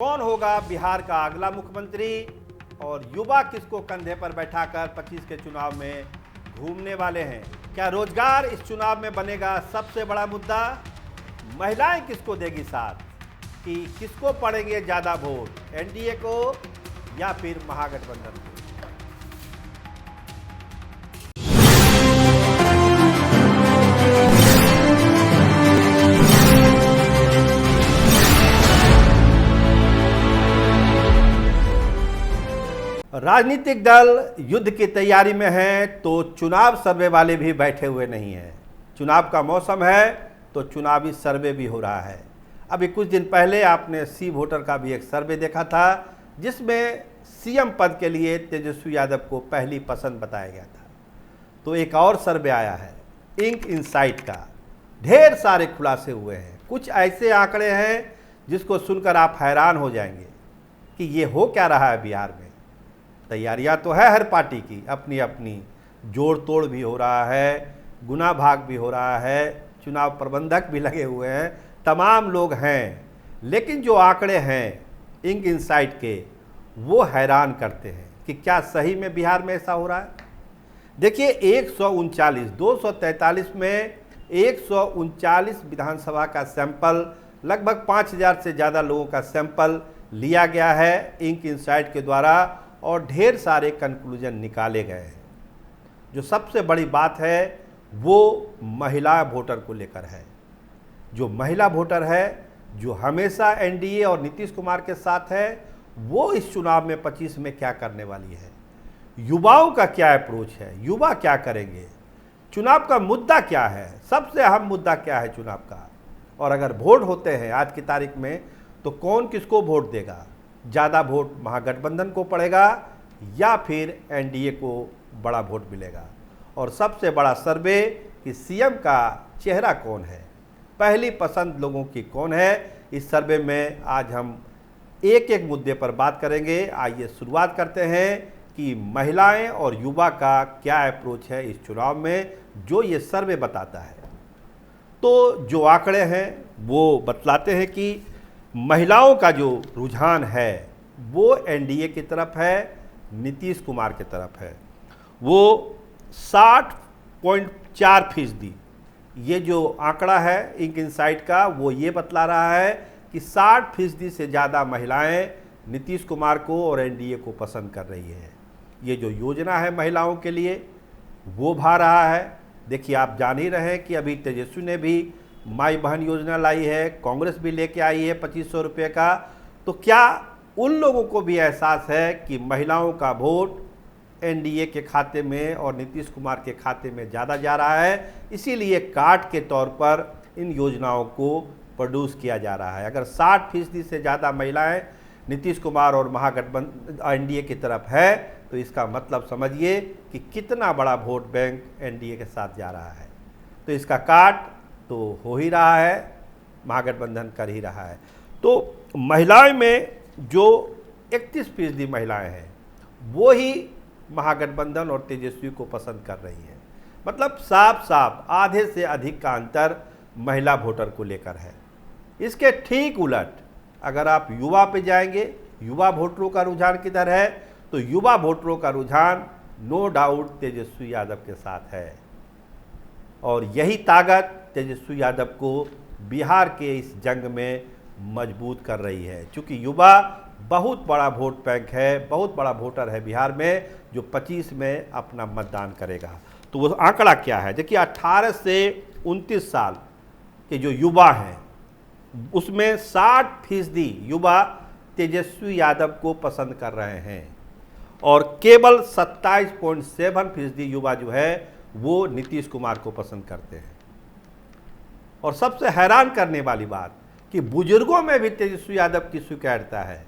कौन होगा बिहार का अगला मुख्यमंत्री और युवा किसको कंधे पर बैठाकर 25 के चुनाव में घूमने वाले हैं? क्या रोजगार इस चुनाव में बनेगा सबसे बड़ा मुद्दा? महिलाएं किसको देगी साथ? कि किसको पड़ेंगे ज्यादा वोट, एनडीए को या फिर महागठबंधन को? राजनीतिक दल युद्ध की तैयारी में हैं तो चुनाव सर्वे वाले भी बैठे हुए नहीं हैं। चुनाव का मौसम है तो चुनावी सर्वे भी हो रहा है। अभी कुछ दिन पहले आपने सी वोटर का भी एक सर्वे देखा था जिसमें सीएम पद के लिए तेजस्वी यादव को पहली पसंद बताया गया था। तो एक और सर्वे आया है इंक इनसाइट का, ढेर सारे खुलासे हुए हैं। कुछ ऐसे आंकड़े हैं जिसको सुनकर आप हैरान हो जाएंगे कि ये हो क्या रहा है बिहार में। तैयारियां तो है हर पार्टी की अपनी अपनी, जोड़ तोड़ भी हो रहा है, गुना भाग भी हो रहा है, चुनाव प्रबंधक भी लगे हुए हैं, तमाम लोग हैं। लेकिन जो आंकड़े हैं इंक इनसाइट के वो हैरान करते हैं कि क्या सही में बिहार में ऐसा हो रहा है। देखिए 139 243 में 139 विधानसभा का सैंपल, लगभग 5000 से ज़्यादा लोगों का सैंपल लिया गया है इंक इनसाइट के द्वारा और ढेर सारे कंक्लूजन निकाले गए हैं। जो सबसे बड़ी बात है वो महिला वोटर को लेकर है। जो महिला वोटर है, जो हमेशा एनडीए और नीतीश कुमार के साथ है, वो इस चुनाव में 25 में क्या करने वाली है। युवाओं का क्या अप्रोच है, युवा क्या करेंगे, चुनाव का मुद्दा क्या है, सबसे अहम मुद्दा क्या है चुनाव का। और अगर वोट होते हैं आज की तारीख में तो कौन किसको वोट देगा, ज़्यादा वोट महागठबंधन को पड़ेगा या फिर एनडीए को बड़ा वोट मिलेगा। और सबसे बड़ा सर्वे कि सीएम का चेहरा कौन है, पहली पसंद लोगों की कौन है, इस सर्वे में आज हम एक एक मुद्दे पर बात करेंगे। आइए शुरुआत करते हैं कि महिलाएं और युवा का क्या अप्रोच है इस चुनाव में, जो ये सर्वे बताता है। तो जो आंकड़े हैं वो बतलाते हैं कि महिलाओं का जो रुझान है वो एनडीए की तरफ है, नीतीश कुमार की तरफ है। वो 60.4%, ये जो आंकड़ा है इंक इनसाइट का वो ये बतला रहा है कि 60% से ज़्यादा महिलाएं नीतीश कुमार को और एनडीए को पसंद कर रही है। ये जो योजना है महिलाओं के लिए वो भा रहा है। देखिए आप जान ही रहे हैं कि अभी तेजस्वी ने भी माई बहन योजना लाई है, कांग्रेस भी लेके आई है 2500 रुपये का। तो क्या उन लोगों को भी एहसास है कि महिलाओं का वोट एनडीए के खाते में और नीतीश कुमार के खाते में ज़्यादा जा रहा है, इसीलिए कार्ड के तौर पर इन योजनाओं को प्रोड्यूस किया जा रहा है। अगर 60% से ज़्यादा महिलाएं नीतीश कुमार और महागठबंधन एनडीए की तरफ है तो इसका मतलब समझिए कि कितना बड़ा वोट बैंक एनडीए के साथ जा रहा है। तो इसका कार्ड तो हो ही रहा है, महागठबंधन कर ही रहा है। तो महिलाएं में जो 31% महिलाएं हैं वो ही महागठबंधन और तेजस्वी को पसंद कर रही हैं। मतलब साफ साफ आधे से अधिक का अंतर महिला वोटर को लेकर है। इसके ठीक उलट अगर आप युवा पे जाएंगे, युवा वोटरों का रुझान किधर है, तो युवा वोटरों का रुझान नो डाउट तेजस्वी यादव के साथ है। और यही ताकत तेजस्वी यादव को बिहार के इस जंग में मजबूत कर रही है, क्योंकि युवा बहुत बड़ा वोट बैंक है, बहुत बड़ा वोटर है बिहार में, जो 25 में अपना मतदान करेगा। तो वो आंकड़ा क्या है, देखिए 18 से 29 साल के जो युवा हैं उसमें 60% युवा तेजस्वी यादव को पसंद कर रहे हैं और केवल 27.7% युवा जो है वो नीतीश कुमार को पसंद करते हैं। और सबसे हैरान करने वाली बात कि बुजुर्गों में भी तेजस्वी यादव की स्वीकार्यता है।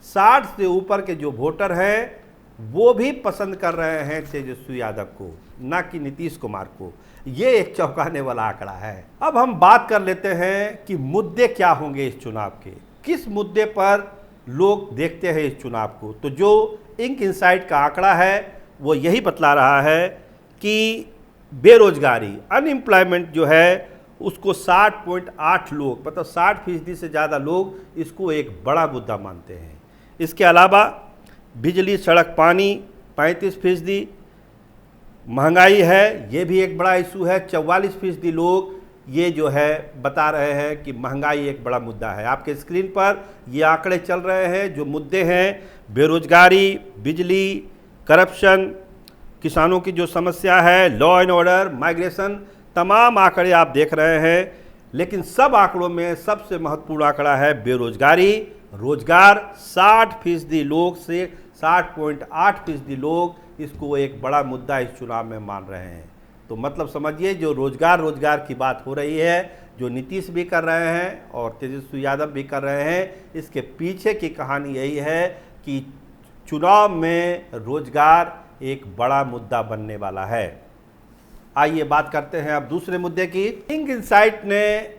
60 से ऊपर के जो वोटर हैं वो भी पसंद कर रहे हैं तेजस्वी यादव को, ना कि नीतीश कुमार को। ये एक चौंकाने वाला आंकड़ा है। अब हम बात कर लेते हैं कि मुद्दे क्या होंगे इस चुनाव के, किस मुद्दे पर लोग देखते हैं इस चुनाव को। तो जो इंक इनसाइट का आंकड़ा है वो यही बतला रहा है कि बेरोजगारी, अनएम्प्लॉयमेंट जो है उसको 60.8 लोग, मतलब 60% से ज़्यादा लोग इसको एक बड़ा मुद्दा मानते हैं। इसके अलावा बिजली, सड़क, पानी 35%, महंगाई है, ये भी एक बड़ा इशू है। 44% लोग ये जो है बता रहे हैं कि महंगाई एक बड़ा मुद्दा है। आपके स्क्रीन पर ये आंकड़े चल रहे हैं, जो मुद्दे हैं, बेरोजगारी, बिजली, करप्शन, किसानों की जो समस्या है, लॉ एंड ऑर्डर, माइग्रेशन, तमाम आंकड़े आप देख रहे हैं। लेकिन सब आंकड़ों में सबसे महत्वपूर्ण आंकड़ा है बेरोजगारी। रोजगार 60% लोग से 60.8% लोग इसको एक बड़ा मुद्दा इस चुनाव में मान रहे हैं। तो मतलब समझिए, जो रोजगार की बात हो रही है, जो नीतीश भी कर रहे हैं और तेजस्वी यादव भी कर रहे हैं, इसके पीछे की कहानी यही है कि चुनाव में रोजगार एक बड़ा मुद्दा बनने वाला है। आइए बात करते हैं अब दूसरे मुद्दे की। इंक इनसाइट ने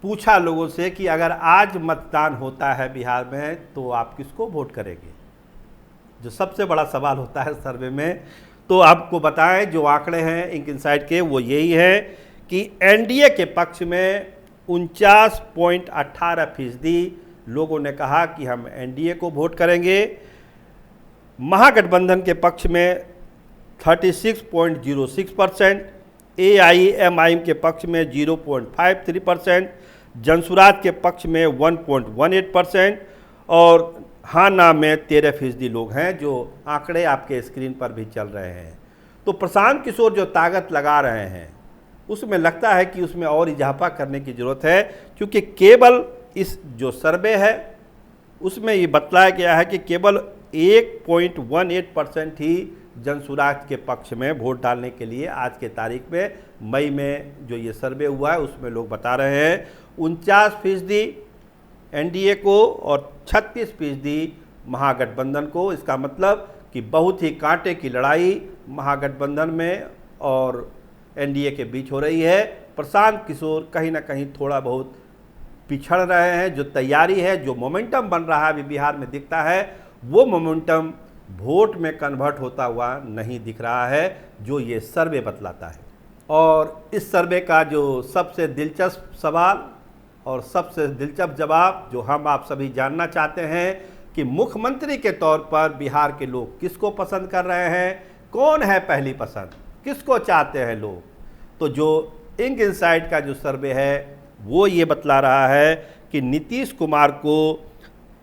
पूछा लोगों से कि अगर आज मतदान होता है बिहार में तो आप किसको वोट करेंगे, जो सबसे बड़ा सवाल होता है सर्वे में। तो आपको बताएं, जो आंकड़े हैं इंक इनसाइट के वो यही है कि एनडीए के पक्ष में 49.18% लोगों ने कहा कि हम एनडीए को वोट करेंगे। महागठबंधन के पक्ष में 36.06%, एआईएमआईएम के पक्ष में 0.53%, जनसुराज के पक्ष में 1.18% और हाँ ना में 13% लोग हैं, जो आंकड़े आपके स्क्रीन पर भी चल रहे हैं। तो प्रशांत किशोर जो ताकत लगा रहे हैं उसमें लगता है कि उसमें और इजाफा करने की ज़रूरत है, क्योंकि केवल इस जो सर्वे है उसमें ये बतलाया गया है कि केवल 1.18% ही जनसुराज के पक्ष में वोट डालने के लिए आज के तारीख में, मई में जो ये सर्वे हुआ है उसमें लोग बता रहे हैं 49% एनडीए को और 36% महागठबंधन को। इसका मतलब कि बहुत ही कांटे की लड़ाई महागठबंधन में और एनडीए के बीच हो रही है। प्रशांत किशोर कहीं ना कहीं थोड़ा बहुत पिछड़ रहे हैं। जो तैयारी है, जो मोमेंटम बन रहा है अभी बिहार में दिखता है, वो मोमेंटम वोट में कन्वर्ट होता हुआ नहीं दिख रहा है, जो ये सर्वे बतलाता है। और इस सर्वे का जो सबसे दिलचस्प सवाल और सबसे दिलचस्प जवाब जो हम आप सभी जानना चाहते हैं कि मुख्यमंत्री के तौर पर बिहार के लोग किसको पसंद कर रहे हैं, कौन है पहली पसंद, किसको चाहते हैं लोग। तो जो इंक इनसाइट का जो सर्वे है वो ये बतला रहा है कि नीतीश कुमार को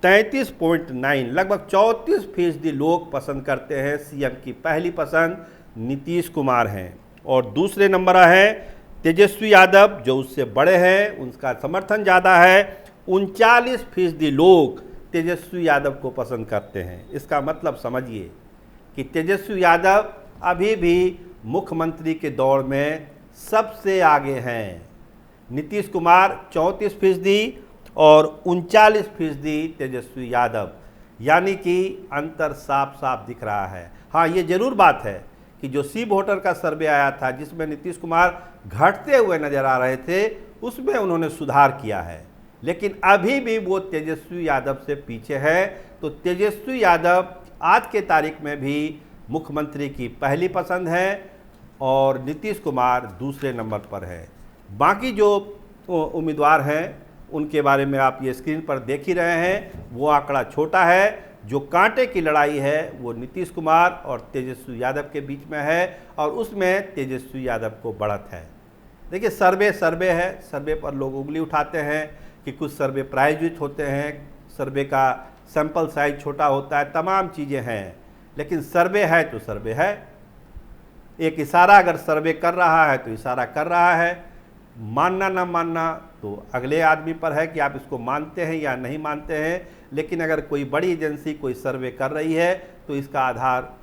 33.9 लगभग 34% लोग पसंद करते हैं। सीएम की पहली पसंद नीतीश कुमार हैं। और दूसरे नंबर है तेजस्वी यादव, जो उससे बड़े हैं, उनका समर्थन ज़्यादा है। 39% लोग तेजस्वी यादव को पसंद करते हैं। इसका मतलब समझिए कि तेजस्वी यादव अभी भी मुख्यमंत्री के दौर में सबसे आगे हैं। नीतीश कुमार 34% और 39% तेजस्वी यादव, यानी कि अंतर साफ साफ दिख रहा है। हाँ, ये जरूर बात है कि जो सी वोटर का सर्वे आया था जिसमें नीतीश कुमार घटते हुए नजर आ रहे थे, उसमें उन्होंने सुधार किया है, लेकिन अभी भी वो तेजस्वी यादव से पीछे है। तो तेजस्वी यादव आज के तारीख में भी मुख्यमंत्री की पहली पसंद है और नीतीश कुमार दूसरे नंबर पर है। बाकी जो उम्मीदवार हैं उनके बारे में आप ये स्क्रीन पर देख ही रहे हैं, वो आंकड़ा छोटा है। जो कांटे की लड़ाई है वो नीतीश कुमार और तेजस्वी यादव के बीच में है और उसमें तेजस्वी यादव को बढ़त है। देखिए, सर्वे है, सर्वे पर लोग उंगली उठाते हैं कि कुछ सर्वे प्रायोजित होते हैं, सर्वे का सैंपल साइज छोटा होता है, तमाम चीज़ें हैं, लेकिन सर्वे है तो सर्वे है। एक इशारा अगर सर्वे कर रहा है तो इशारा कर रहा है, मानना ना मानना तो अगले आदमी पर है कि आप इसको मानते हैं या नहीं मानते हैं। लेकिन अगर कोई बड़ी एजेंसी कोई सर्वे कर रही है तो इसका आधार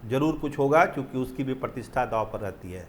जरूर कुछ होगा, क्योंकि उसकी भी प्रतिष्ठा दांव पर रहती है।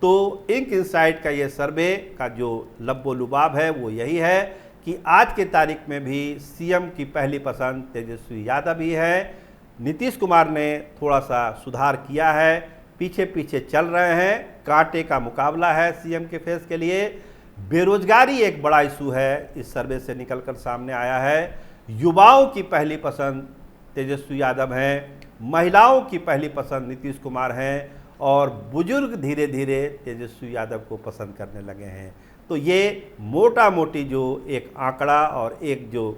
तो इंक इनसाइट का ये सर्वे का जो लब्बो लुबाब है वो यही है कि आज के तारीख में भी सीएम की पहली पसंद तेजस्वी यादव ही है। नीतीश कुमार ने थोड़ा सा सुधार किया है, पीछे पीछे चल रहे हैं, कांटे का मुकाबला है सीएम के फेस के लिए। बेरोजगारी एक बड़ा इशू है, इस सर्वे से निकलकर सामने आया है। युवाओं की पहली पसंद तेजस्वी यादव हैं, महिलाओं की पहली पसंद नीतीश कुमार हैं और बुजुर्ग धीरे धीरे तेजस्वी यादव को पसंद करने लगे हैं। तो ये मोटा मोटी जो एक आंकड़ा और एक जो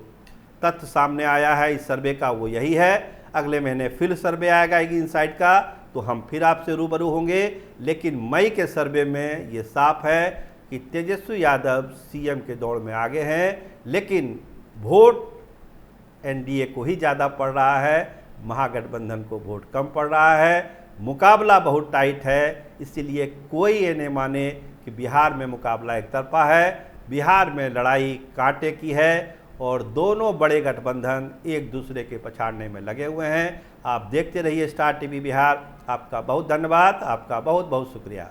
तथ्य सामने आया है इस सर्वे का वो यही है। अगले महीने फिर सर्वे आएगा इनसाइट का, तो हम फिर आपसे रूबरू होंगे। लेकिन मई के सर्वे में ये साफ है कि तेजस्वी यादव सीएम के दौड़ में आगे हैं, लेकिन वोट एनडीए को ही ज़्यादा पड़ रहा है, महागठबंधन को वोट कम पड़ रहा है। मुकाबला बहुत टाइट है, इसीलिए कोई ये नहीं माने कि बिहार में मुकाबला एक तरफा है। बिहार में लड़ाई कांटे की है और दोनों बड़े गठबंधन एक दूसरे के पछाड़ने में लगे हुए हैं। आप देखते रहिए स्टार टीवी बिहार। आपका बहुत धन्यवाद, आपका बहुत बहुत शुक्रिया।